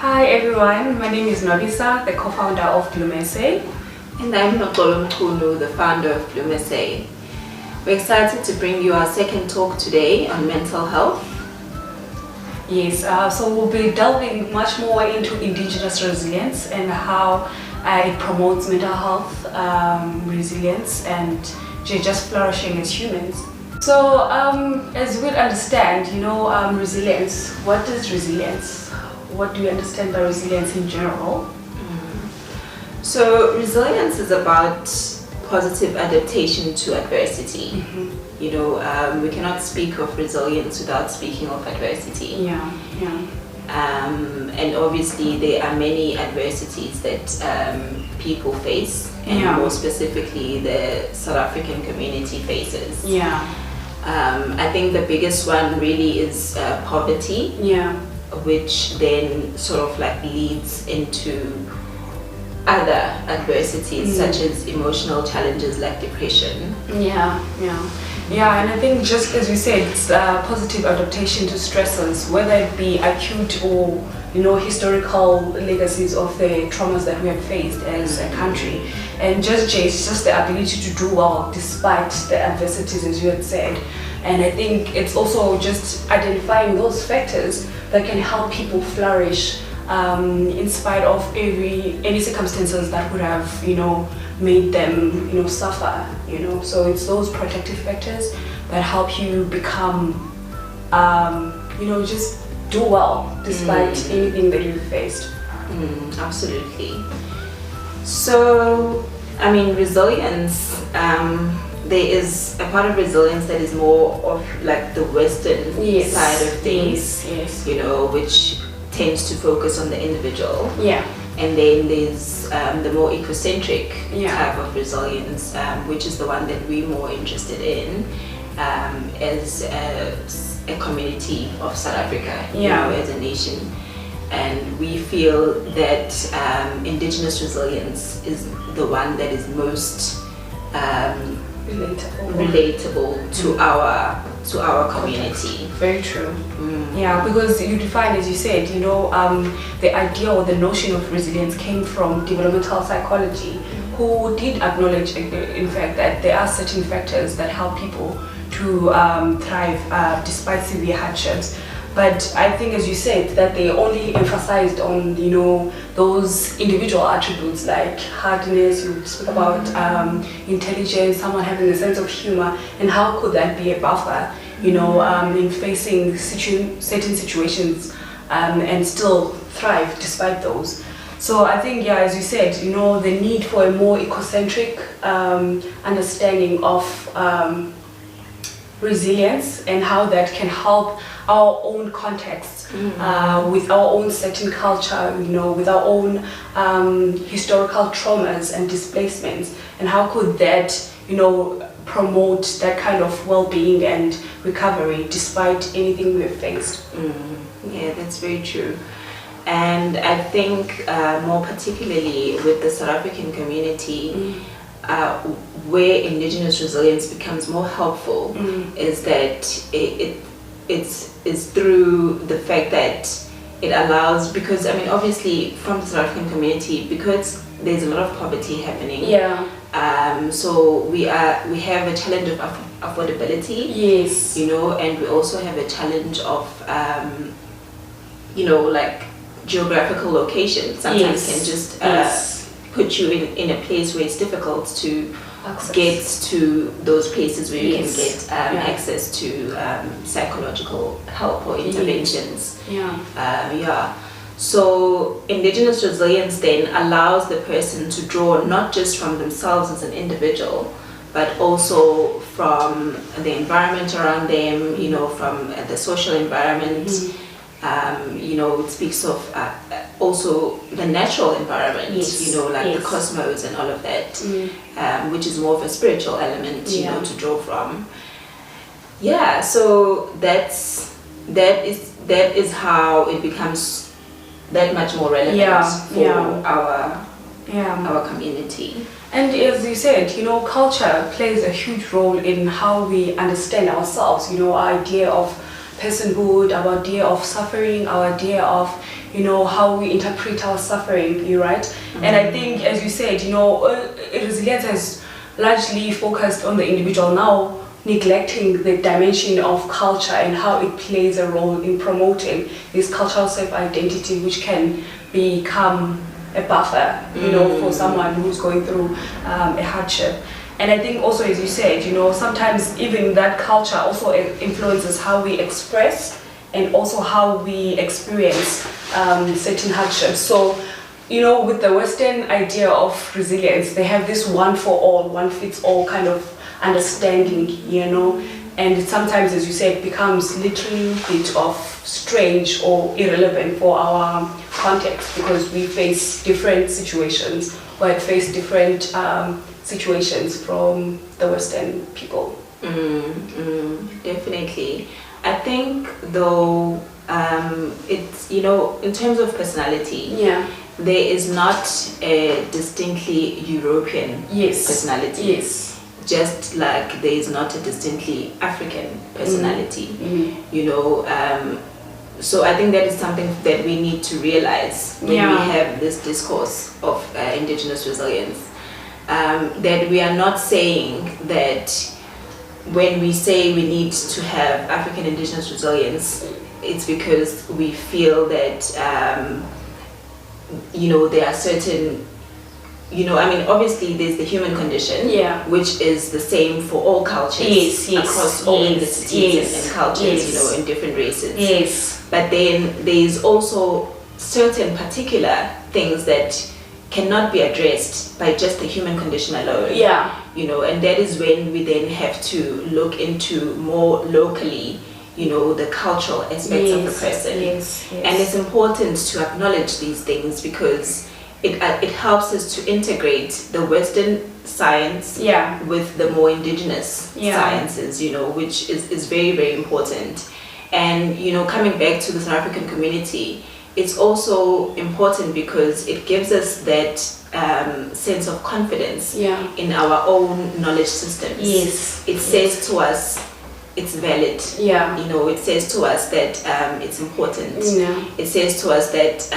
Hi everyone, my name is Nobisa, the co-founder of Blumese. And I'm Nokolo Mkunu, the founder of Blumese. We're excited to bring you our second talk today on mental health. Yes, so we'll be delving much more into Indigenous resilience and how it promotes mental health, resilience, and just flourishing as humans. So, as we'd understand, resilience. What is resilience? What do you understand by resilience in general? So, resilience is about positive adaptation to adversity. We cannot speak of resilience without speaking of adversity. And obviously there are many adversities that people face, and more specifically the South African community faces. I think the biggest one really is poverty, which then sort of like leads into other adversities such as emotional challenges like depression. And I think, just as you said, it's positive adaptation to stressors, whether it be acute or historical legacies of the traumas that we have faced as a country, and it's just the ability to do well despite the adversities, as you had said. And I think it's also just identifying those factors that can help people flourish in spite of any circumstances that would have made them suffer. So it's those protective factors that help you become just do well despite anything that you've faced. Absolutely. So I mean, resilience, there is a part of resilience that is more of like the Western side of things, which tends to focus on the individual. And then there's the more ecocentric type of resilience, which is the one that we're more interested in as a community of South Africa, as a nation. And we feel that Indigenous resilience is the one that is most relatable to our community. Very true. Because you define, as you said, the idea or the notion of resilience came from developmental psychology, who did acknowledge, in fact, that there are certain factors that help people to thrive despite severe hardships. But I think, as you said, that they only emphasized on those individual attributes like hardness. You speak about intelligence, someone having a sense of humor, and how could that be a buffer in facing certain situations and still thrive despite those. So I think, as you said, the need for a more ecocentric understanding of resilience and how that can help our own context, with our own certain culture, with our own historical traumas and displacements, and how could that promote that kind of well-being and recovery despite anything we've faced. That's very true. And I think more particularly with the South African community, where Indigenous resilience becomes more helpful is that it's through the fact that it allows, because I mean obviously from the South African community, because there's a lot of poverty happening, so we have a challenge of affordability, and we also have a challenge of like geographical location sometimes can just put you in a place where it's difficult to get to those places where you can get access to psychological help or interventions. So Indigenous resilience then allows the person to draw not just from themselves as an individual, but also from the environment around them, from the social environment. It speaks of also the natural environment, the cosmos and all of that, which is more of a spiritual element, to draw from. So that is how it becomes that much more relevant for our community. And as you said, culture plays a huge role in how we understand ourselves, our idea of personhood, our idea of suffering, our idea of, you know, how we interpret our suffering, you right? And I think, as you said, you know, resilience has largely focused on the individual, now neglecting the dimension of culture and how it plays a role in promoting this cultural self-identity, which can become a buffer, you know, for someone who's going through a hardship. And I think also, as you said, you know, sometimes even that culture also influences how we express and also how we experience certain hardships. So, you know, with the Western idea of resilience, they have this one for all, one fits all kind of understanding, you know, and it sometimes, as you said, becomes literally a bit of strange or irrelevant for our context, because we face different situations, or face different situations from the Western people. Definitely. I think though, it's, you know, in terms of personality, there is not a distinctly European personality. Yes. Just like there is not a distinctly African personality, you know. So I think that is something that we need to realize when we have this discourse of Indigenous resilience. That we are not saying that when we say we need to have African Indigenous resilience, it's because we feel that, you know, there are certain, you know, I mean, obviously there's the human condition, which is the same for all cultures, across all ethnicities and cultures, you know, in different races. But then there's also certain particular things that cannot be addressed by just the human condition alone. You know, and that is when we then have to look into more locally, you know, the cultural aspects of the person. And it's important to acknowledge these things, because it helps us to integrate the Western science with the more indigenous sciences, you know, which is very, very important. And, you know, coming back to the South African community, it's also important because it gives us that sense of confidence in our own knowledge systems. It says to us it's valid. You know, it says to us that it's important. It says to us that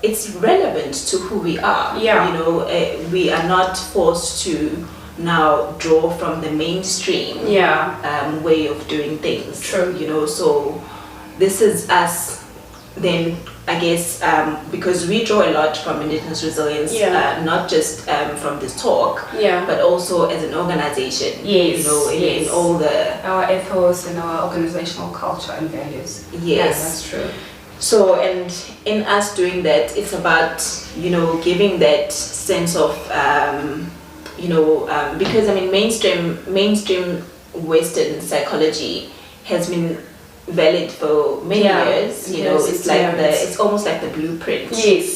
it's relevant to who we are. You know, we are not forced to now draw from the mainstream way of doing things. You know, so this is us then, I guess, because we draw a lot from Indigenous resilience, not just from this talk, but also as an organization, you know, in all our ethos and our organizational culture and values. That's true. So, and in us doing that, it's about, you know, giving that sense of, you know, because I mean, mainstream Western psychology has been valid for many years. You know, it's like it's almost like the blueprint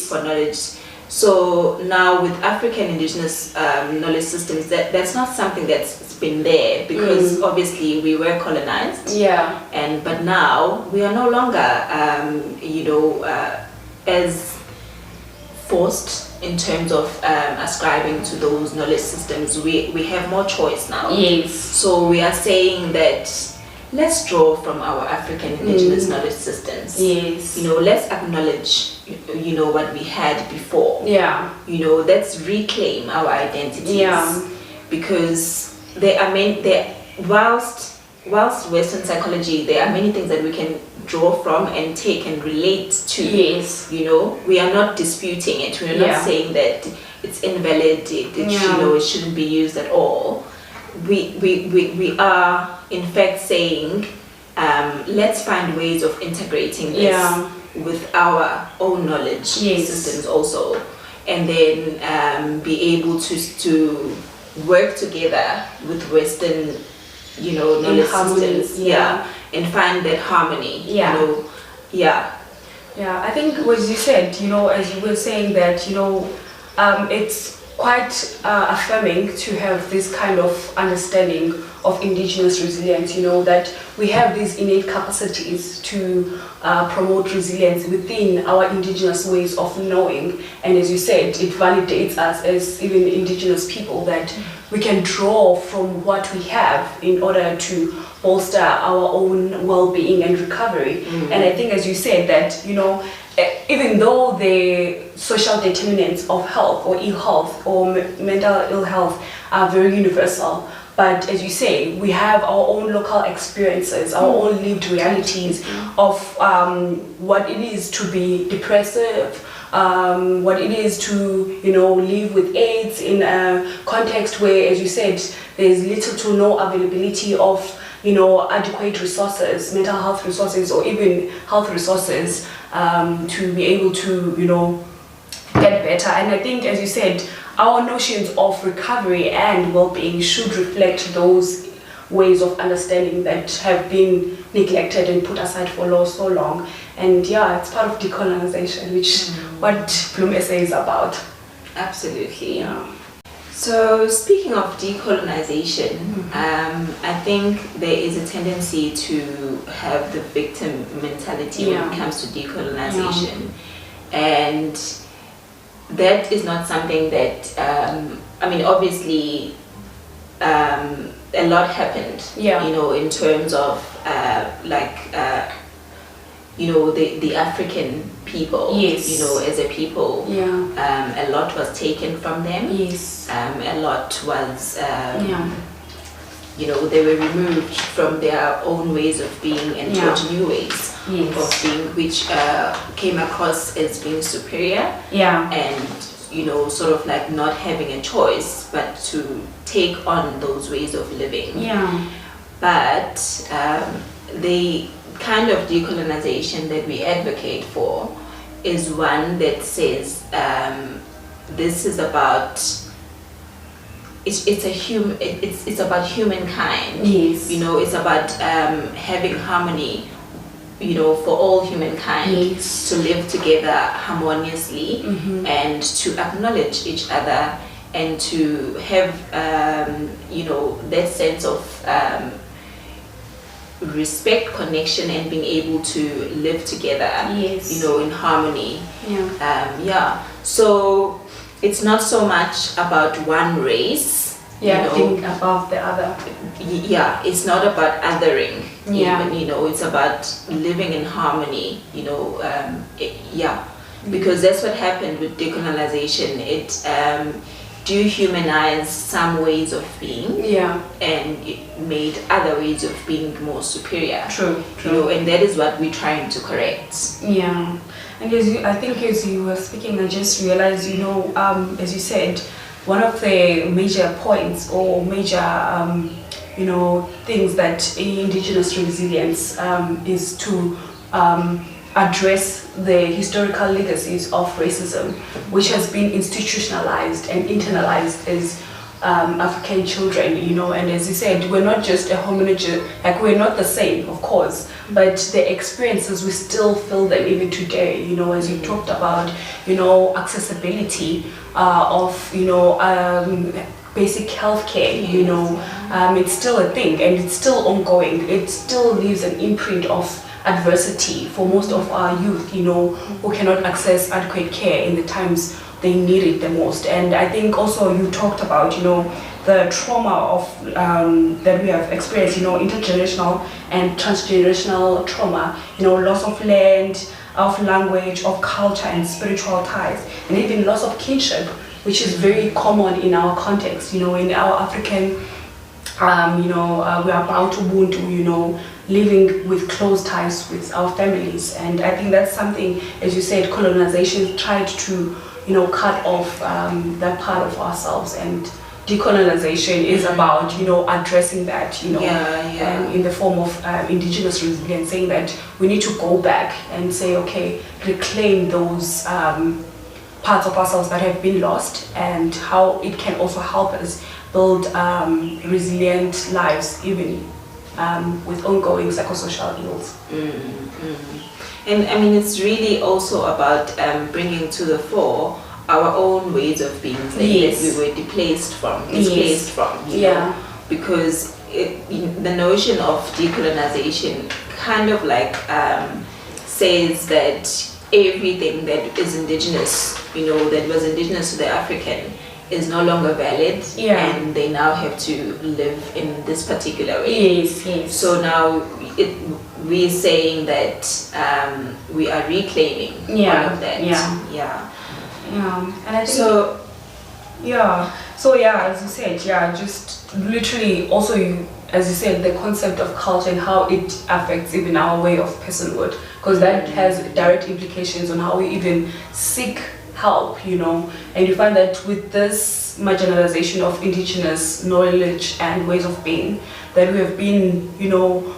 for knowledge. So now with African Indigenous knowledge systems, that's not something that's been there, because obviously we were colonized. But now we are no longer, you know, as forced in terms of ascribing to those knowledge systems. We have more choice now. So we are saying that let's draw from our African Indigenous knowledge systems. You know, let's acknowledge, you know, what we had before. You know, let's reclaim our identities. Because there are many, whilst Western psychology, there are many things that we can draw from and take and relate to. You know, we are not disputing it. We're not saying that it's invalid, you know, it shouldn't be used at all. We are in fact saying, let's find ways of integrating this with our own knowledge systems also, and then be able to work together with Western, you know, knowledge systems, and find that harmony. You know, I think what you said, you know, as you were saying that, you know, it's quite affirming to have this kind of understanding of Indigenous resilience, you know, that we have these innate capacities to promote resilience within our Indigenous ways of knowing. And as you said, it validates us as even Indigenous people, that we can draw from what we have in order to bolster our own well-being and recovery. And I think, as you said, that, you know, even though the social determinants of health or ill-health or mental ill health are very universal, but as you say, we have our own local experiences, our own lived realities of what it is to be depressive, what it is to, you know, live with AIDS in a context where, as you said, there's little to no availability of, you know, adequate resources, mental health resources, or even health resources to be able to, you know, get better. And I think, as you said, our notions of recovery and well-being should reflect those ways of understanding that have been neglected and put aside for so long. And yeah, it's part of decolonization, which what Bloom Essay is about. Absolutely. Yeah. So speaking of decolonization, I think there is a tendency to have the victim mentality when it comes to decolonization. And that is not something that, I mean, obviously a lot happened, you know, in terms of you know, the African people, you know, as a people, a lot was taken from them. A lot was, you know, they were removed from their own ways of being and taught new ways of being, which came across as being superior. And, you know, sort of like not having a choice but to take on those ways of living. But the kind of decolonization that we advocate for is one that says this is about it's about humankind. You know, it's about having harmony, you know, for all humankind to live together harmoniously and to acknowledge each other and to have you know, that sense of respect, connection, and being able to live together, you know, in harmony. So it's not so much about one race, you know, being above the other. It's not about othering, even, you know, it's about living in harmony, you know. Because that's what happened with decolonization. It dehumanized some ways of being, and it made other ways of being more superior. True. You know, and that is what we're trying to correct. And I think as you were speaking, I just realized, you know, as you said, one of the major points or major, you know, things that Indigenous Resilience is to address the historical legacies of racism, which has been institutionalized and internalized as African children, you know. And as you said, we're not just a homogeneous, like we're not the same, of course, but the experiences, we still feel them even today, you know, as you talked about, you know, accessibility of, you know, basic healthcare, you know, it's still a thing and it's still ongoing. It still leaves an imprint of adversity for most of our youth, you know, who cannot access adequate care in the times they need it the most. And I think also you talked about, you know, the trauma of that we have experienced, you know, intergenerational and transgenerational trauma, you know, loss of land, of language, of culture and spiritual ties, and even loss of kinship, which is very common in our context, you know, in our African, you know, we are about Ubuntu, you know, living with close ties with our families. And I think that's something, as you said, colonization tried to, you know, cut off that part of ourselves, and decolonization is about, you know, addressing that, you know, in the form of Indigenous Resilience, saying that we need to go back and say, okay, reclaim those parts of ourselves that have been lost, and how it can also help us build resilient lives, even with ongoing psychosocial ills. And I mean, it's really also about bringing to the fore our own ways of being that we were displaced from, you know, because the notion of decolonization kind of like says that everything that is indigenous, you know, that was indigenous to the African is no longer valid, Yeah. and they now have to live in this particular way. Yes. So now we're saying that we are reclaiming all of that. Yeah. And I think so as you said, just literally also as you said, the concept of culture and how it affects even our way of personhood, because that has direct implications on how we even seek help, and you find that with this marginalization of indigenous knowledge and ways of being, that we have been,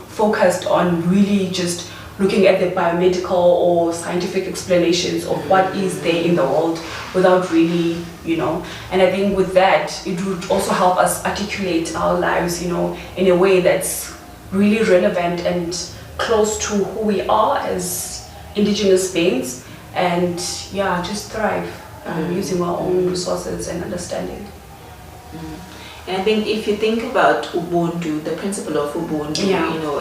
focused on really just looking at the biomedical or scientific explanations of what is there in the world without really, and I think with that, it would also help us articulate our lives, in a way that's really relevant and close to who we are as indigenous beings, and just thrive using our own resources and understanding. And I think if you think about Ubuntu, the principle of Ubuntu,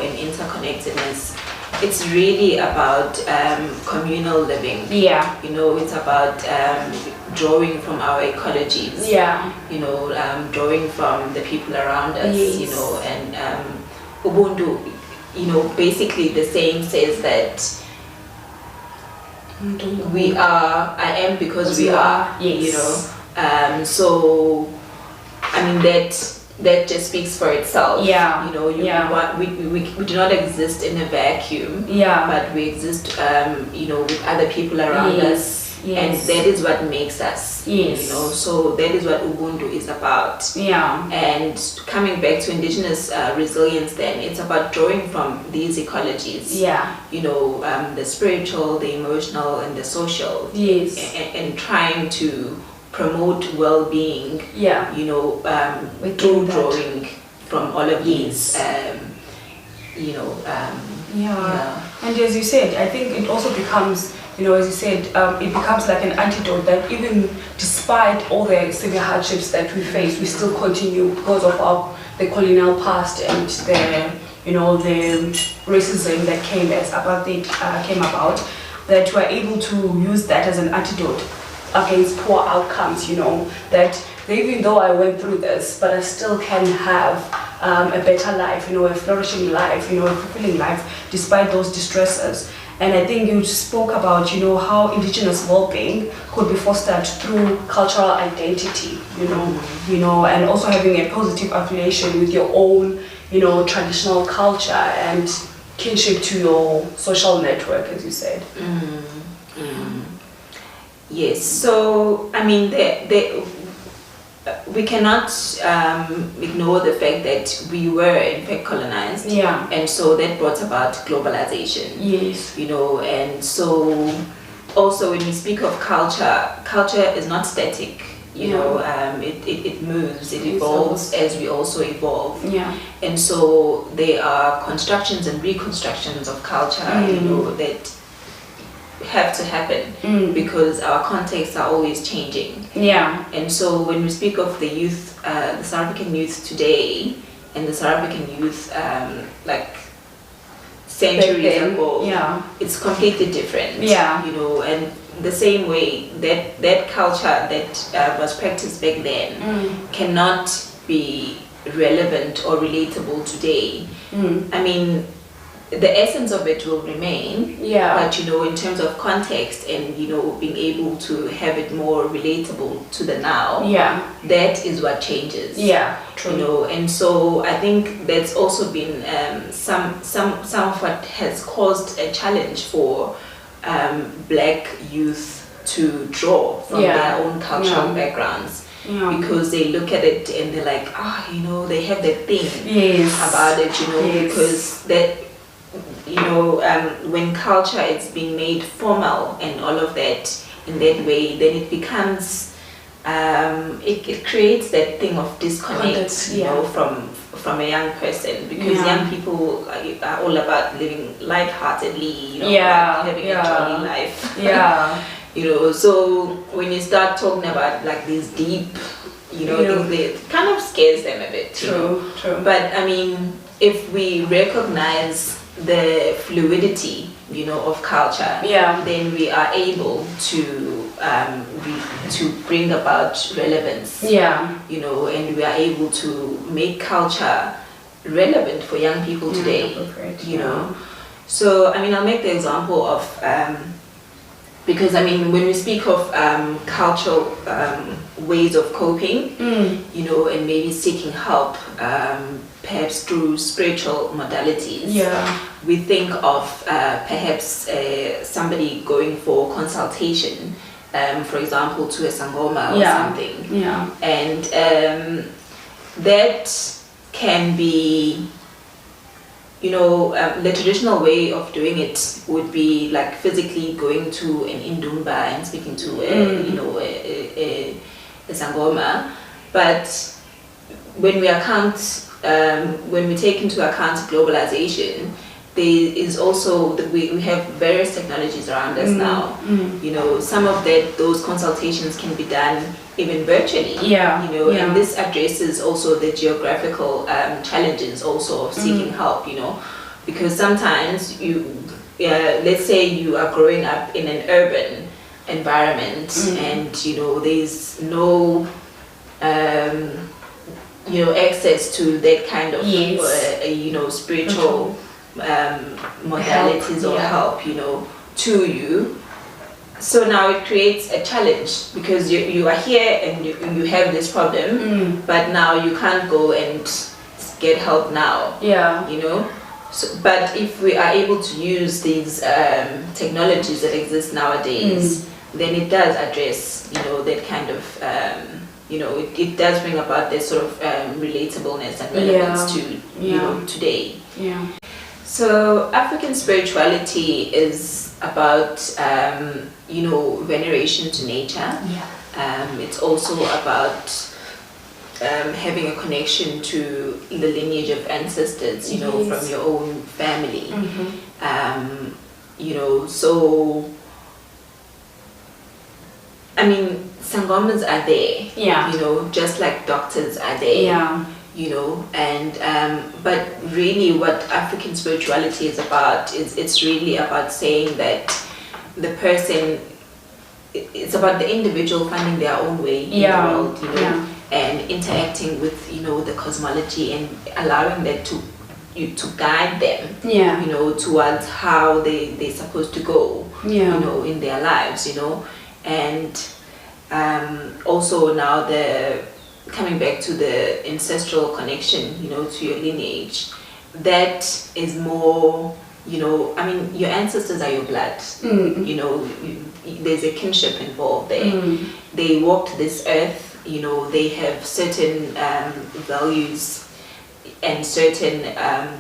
and interconnectedness, it's really about communal living. It's about drawing from our ecologies. Drawing from the people around us. And Ubuntu, basically the saying says that I am because we are. So I mean that just speaks for itself. We do not exist in a vacuum. But we exist with other people around us. And that is what makes us. So that is what Ubuntu is about. And coming back to indigenous resilience, then it's about drawing from these ecologies. The spiritual, the emotional, and the social. And trying to promote well-being. Through drawing from all of these. And as you said, I think it also becomes, as you said, it becomes like an antidote that even despite all the severe hardships that we face, we still continue because of the colonial past and the racism that came as apartheid came about, that we're able to use that as an antidote against poor outcomes, that even though I went through this, but I still can have a better life, a flourishing life, a fulfilling life, despite those distresses. And I think you spoke about, how indigenous well-being could be fostered through cultural identity, and also having a positive affiliation with your own, traditional culture and kinship to your social network, as you said. Yes, so I mean, we cannot ignore the fact that we were in fact colonized, and so that brought about globalization. And so also when we speak of culture is not static. It moves, it evolves as we also evolve. And so there are constructions and reconstructions of culture, that have to happen because our contexts are always changing. And so when we speak of the youth, the South African youth today and the South African youth like centuries ago, it's completely different. And the same way that culture that was practiced back then cannot be relevant or relatable today. I mean, the essence of it will remain, but in terms of context and being able to have it more relatable to the now, that is what changes. True. And so I think that's also been some of what has caused a challenge for black youth to draw from their own cultural backgrounds. Because they look at it and they're like, they have that thing about it, because that when culture is being made formal and all of that in that way, then it becomes it creates that thing of disconnect from a young person, because young people are all about living lightheartedly, having a jolly life. So when you start talking about like these deep things, it kind of scares them a bit. True. But I mean, if we recognize the fluidity of culture, then we are able to to bring about relevance. Yeah. You know, and we are able to make culture relevant for young people today. You know, so I mean, I'll make the example of because I mean, when we speak of cultural ways of coping, you know, and maybe seeking help, perhaps through spiritual modalities. Yeah. We think of perhaps somebody going for consultation, for example, to a sangoma or something. Yeah. And that can be, you know, the traditional way of doing it would be like physically going to an indumba and speaking to you know, a sangoma. But when we take into account globalization, there is also we have various technologies around us now. You know, some of those consultations can be done even virtually. Yeah. You know, and this addresses also the geographical challenges also of seeking help. You know, because sometimes let's say you are growing up in an urban environment, and you know there's no you know, access to that kind of you know, spiritual modalities or help, you know, to you. So now it creates a challenge because you are here and you have this problem, but now you can't go and get help now. Yeah. You know. So, but if we are able to use these technologies that exist nowadays, then it does address, you know, that kind of you know, it does bring about this sort of relatableness and relevance to you know, today. Yeah. So African spirituality is about you know, veneration to nature. Yeah. It's also about having a connection to the lineage of ancestors, you know, from your own family. You know, so I mean, sangomas are there, you know, just like doctors are there, you know, and but really what African spirituality is about is it's really about saying that the person, it's about the individual finding their own way in the world, you know, and interacting with, you know, the cosmology and allowing that to guide them, you know, towards how they're supposed to go, you know, in their lives, you know. And also now coming back to the ancestral connection, you know, to your lineage, that is more, you know, I mean, your ancestors are your blood, you know, there's a kinship involved there. They walked this earth, you know, they have certain values and certain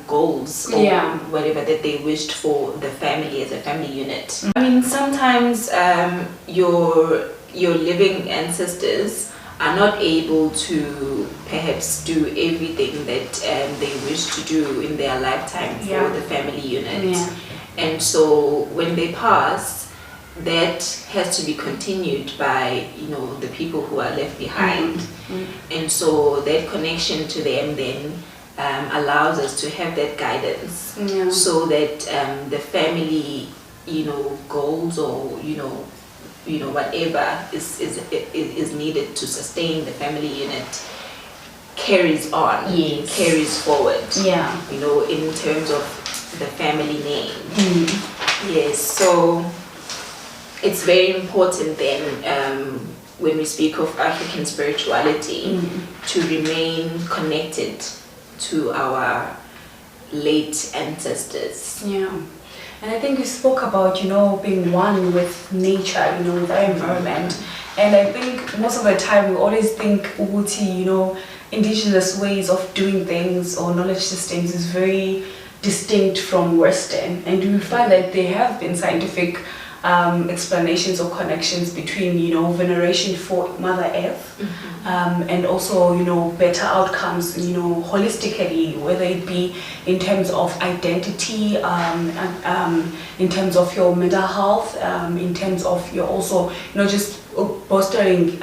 goals or whatever that they wished for the family as a family unit. I mean, sometimes your living ancestors are not able to perhaps do everything that they wish to do in their lifetime for the family unit. And so when they pass, that has to be continued by, you know, the people who are left behind. And so that connection to them then allows us to have that guidance, so that the family, you know, goals or you know whatever is needed to sustain the family unit carries on, carries forward. You know, in terms of the family name. Yes. So it's very important then when we speak of African spirituality to remain connected to our late ancestors. And I think you spoke about, you know, being one with nature, you know, with our environment. And I think most of the time we always think Uguti, you know, indigenous ways of doing things or knowledge systems is very distinct from Western. And we find that there have been scientific explanations or connections between, you know, veneration for Mother Earth, and also, you know, better outcomes, you know, holistically, whether it be in terms of identity, in terms of your mental health, in terms of your also, you know, just fostering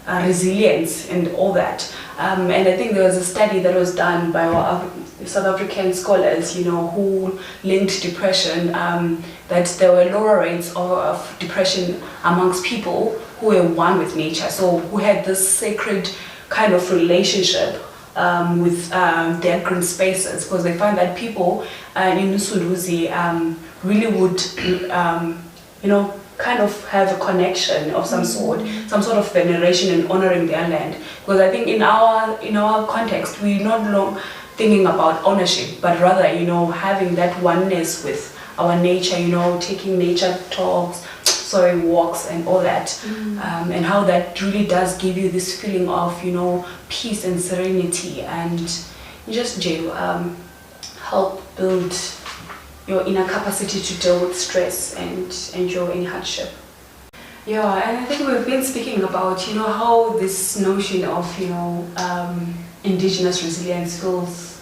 resilience and all that. And I think there was a study that was done by our South African scholars, who linked depression, that there were lower rates of depression amongst people who were one with nature, so who had this sacred kind of relationship with their green spaces, because they find that people in Usuluzi really would, kind of have a connection of some sort of veneration and honoring their land. Because I think in our context, we're not long thinking about ownership, but rather, having that oneness with our nature, taking nature talks, walks and all that, and how that really does give you this feeling of, peace and serenity, and just help build your inner capacity to deal with stress and endure any hardship. Yeah, and I think we've been speaking about, how this notion of, indigenous resilience feels,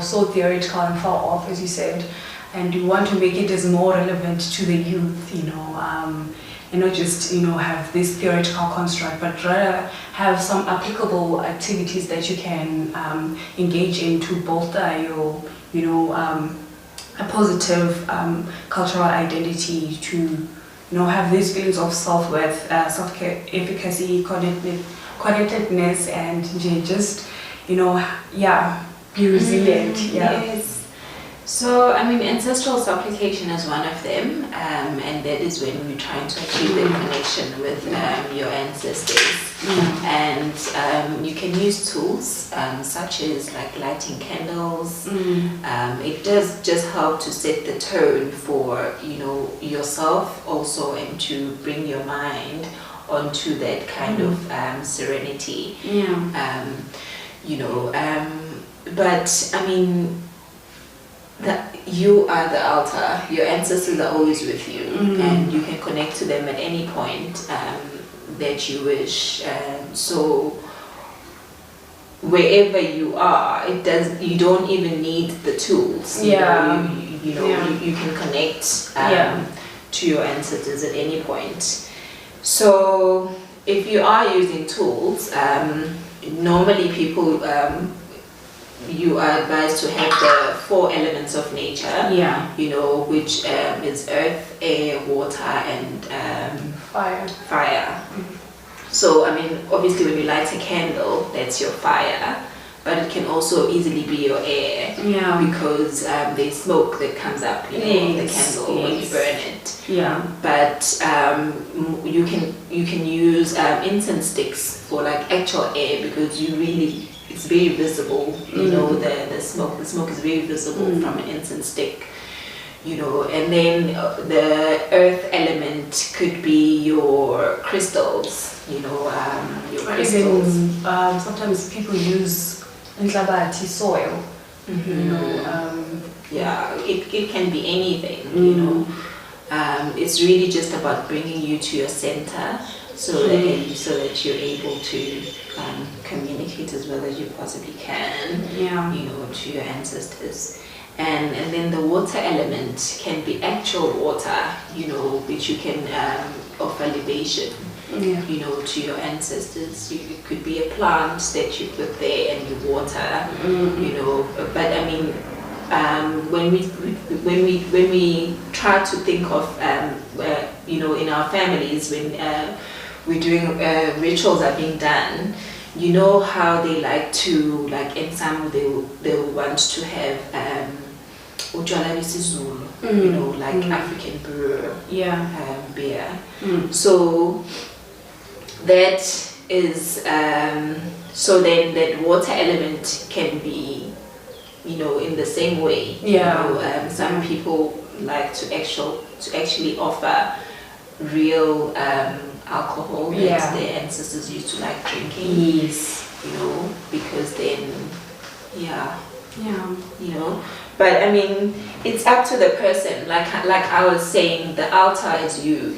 so theoretical and far off, as you said, and we want to make it as more relevant to the youth, and not just, have this theoretical construct, but rather have some applicable activities that you can engage in to bolster your, a positive cultural identity, to have these feelings of self-worth, self-care, efficacy, connectedness, and just be resilient. Yes. So, ancestral supplication is one of them, and that is when we're trying to achieve the connection with your ancestors. And you can use tools such as like lighting candles. It does just help to set the tone for yourself also, and to bring your mind onto that kind of serenity. But you are the altar. Your ancestors are always with you, and you can connect to them at any point that you wish. So wherever you are, you don't even need the tools. You can connect to your ancestors at any point. So if you are using tools, normally people you are advised to have the 4 elements of nature, which is earth, air, water, and fire. So, obviously when you light a candle, that's your fire, but it can also easily be your air, because there's smoke that comes up, the candle when you burn it. But you can use incense sticks for like actual air, because it's very visible, the smoke is very visible from an incense stick, and then the earth element could be your crystals, your crystals. Even sometimes people use inhlabati, soil, it can be anything, it's really just about bringing you to your center, so that you're able to communicate as well as you possibly can, to your ancestors. And then the water element can be actual water, which you can offer libation, to your ancestors. It could be a plant that you put there and you water, but when we try to think of in our families, when we're doing rituals are being done, how they like to, like in some they will want to have utshwala besiZulu, like African brew, beer. So that is so then that water element can be in the same way. Some people like to actually offer real alcohol that their ancestors used to like drinking. Because then but it's up to the person, like I was saying, the altar is you.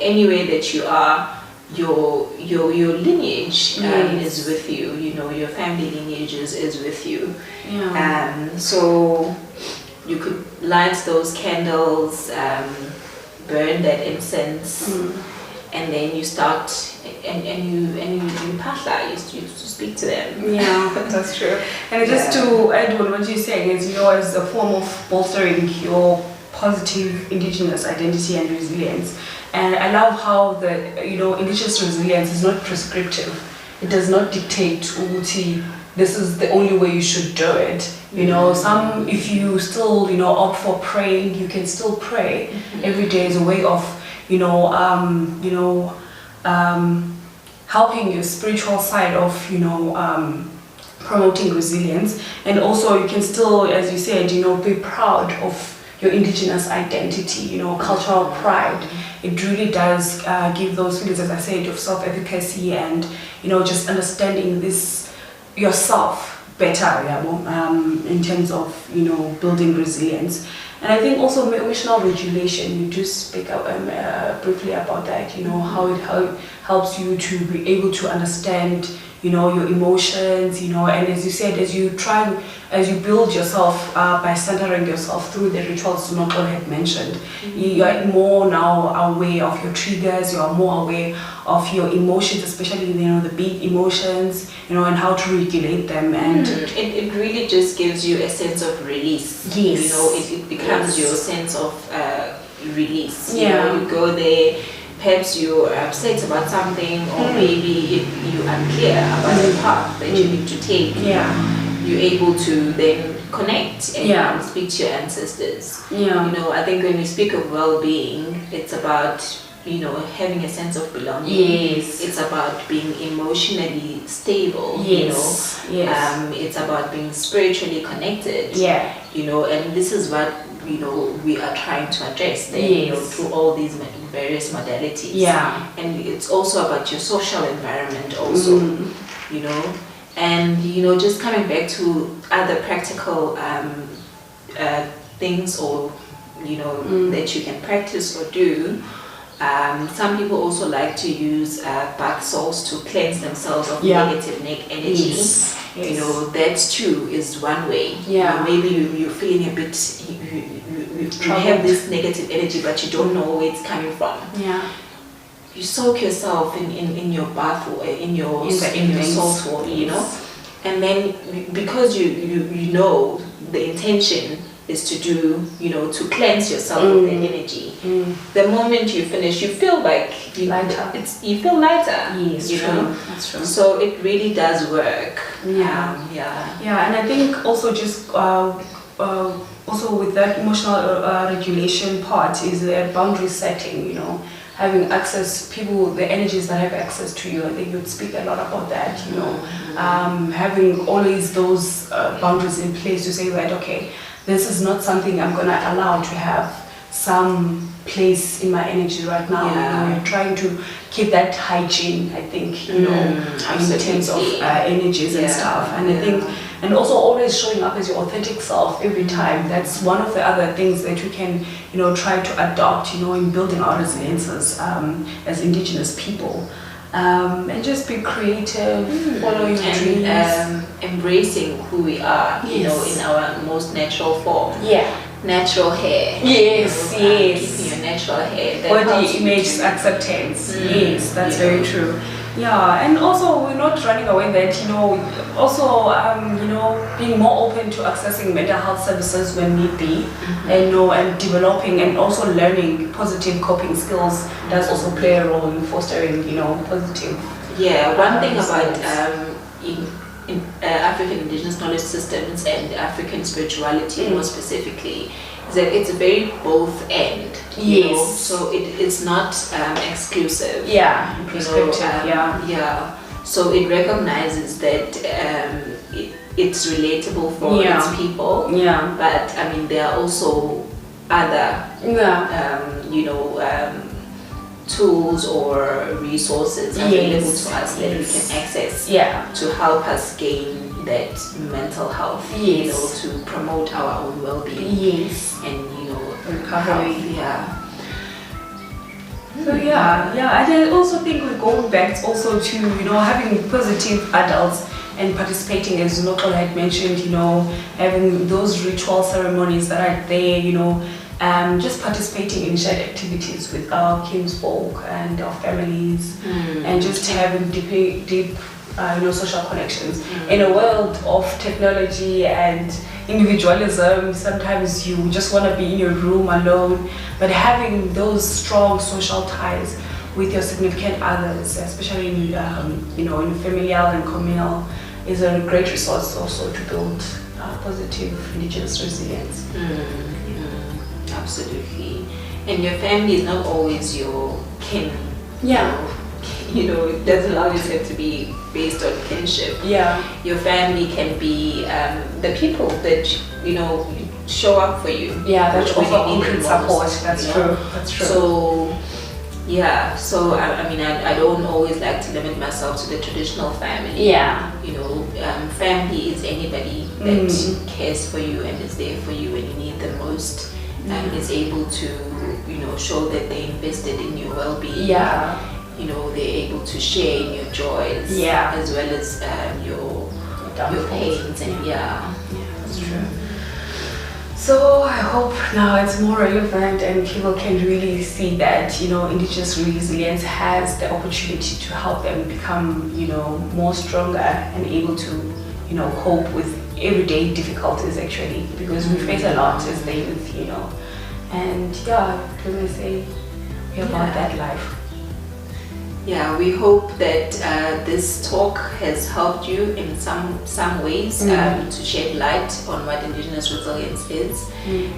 Anywhere that you are, your lineage is with you, your family lineage is with you. So you could light those candles, burn that incense, and then you start and you pasla, you speak to them. Yeah, that's true. And just to add on what you're saying is, as a form of bolstering your positive Indigenous identity and resilience. And I love how the Indigenous resilience is not prescriptive. It does not dictate this is the only way you should do it. Some, if you still opt for praying, you can still pray. Every day is a way of helping your spiritual side of promoting resilience. And also you can still, as you said, be proud of your Indigenous identity, cultural pride. It really does give those feelings, as I said, of self-efficacy and just understanding this yourself better, in terms of building resilience. And I think also emotional regulation, you just speak up briefly about that, how it helps you to be able to understand your emotions, and as you said, as you build yourself by centering yourself through the rituals Nokol had mentioned, you are more now aware of your triggers, you are more aware of your emotions, especially the big emotions, and how to regulate them. And it really just gives you a sense of release. Yes. It becomes your sense of release. Yeah. You go there. Perhaps you're upset about something, or maybe you're unclear about the path that you need to take. You're able to then connect and speak to your ancestors. I think when we speak of well-being, it's about having a sense of belonging. Yes. It's about being emotionally stable. Yes. It's about being spiritually connected. And this is what we are trying to address then, through all these various modalities. And it's also about your social environment also, and just coming back to other practical things or that you can practice or do. Some people also like to use bath salts to cleanse themselves of negative energy. That too is one way. Maybe you're feeling a bit, you have this negative energy, but you don't know where it's coming from. You soak yourself in your bath or in your salt water, and then because you know the intention is to do, to cleanse yourself of that energy. The moment you finish, you feel like lighter. You feel lighter. Yes, true. That's true. So it really does work. And I think also just also with that emotional regulation part is the boundary setting. Having access, the energies that have access to you. I think you'd speak a lot about that. Having always those boundaries in place to say that, okay, this is not something I'm going to allow to have some place in my energy right now. You're trying to keep that hygiene, I think, in terms of energies and stuff. And I think, and also always showing up as your authentic self every time. That's one of the other things that we can, try to adopt, in building our resiliences as Indigenous people. And just be creative, follow your dreams. Embracing who we are, in our most natural form. Natural hair. Keeping your natural hair. Body image acceptance. Yes, that's very true. And also we're not running away that, also, being more open to accessing mental health services when need be, and developing and also learning positive coping skills does also play a role in fostering, positive. One thing about in African Indigenous knowledge systems and African spirituality more specifically is that it's very both and. So it's not exclusive. So it recognizes that it's relatable for its people. But I mean there are also other tools or resources available to us that we can access to help us gain that mental health, to promote our own well-being and recovery. So and I also think we're going back also to having positive adults and participating, as Noko had mentioned, having those ritual ceremonies that are there, just participating in shared activities with our kinsfolk and our families, and just having deep social connections. In a world of technology and individualism, sometimes you just want to be in your room alone, but having those strong social ties with your significant others, especially in familial and communal, is a great resource also to build positive Indigenous resilience. Absolutely. And your family is not always your kin. Yeah. It doesn't always have to be based on kinship. Yeah. Your family can be the people that show up for you. Yeah, that offer concrete support. That's true. So I don't always like to limit myself to the traditional family. Yeah. Family is anybody that cares for you and is there for you when you need them most, and is able to show that they invested in your well-being. Yeah. They're able to share in your joys, as well as your pains, and that's true. So I hope now it's more relevant and people can really see that Indigenous resilience has the opportunity to help them become more stronger and able to cope with everyday difficulties, actually, because we face a lot as the youth, and let me say about that life. Yeah, we hope that this talk has helped you in some ways to shed light on what Indigenous resilience is,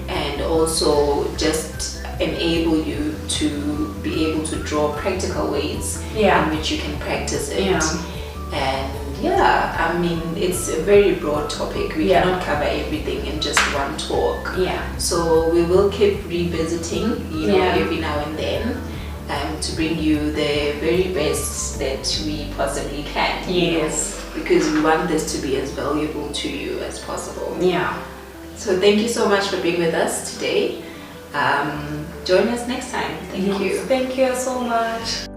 and also just enable you to be able to draw practical ways in which you can practice it. And it's a very broad topic. We cannot cover everything in just one talk. So we will keep revisiting, every now and then, to bring you the very best that we possibly can. Yes. Because we want this to be as valuable to you as possible. Yeah. So thank you so much for being with us today. Join us next time. Thank you. Thank you so much.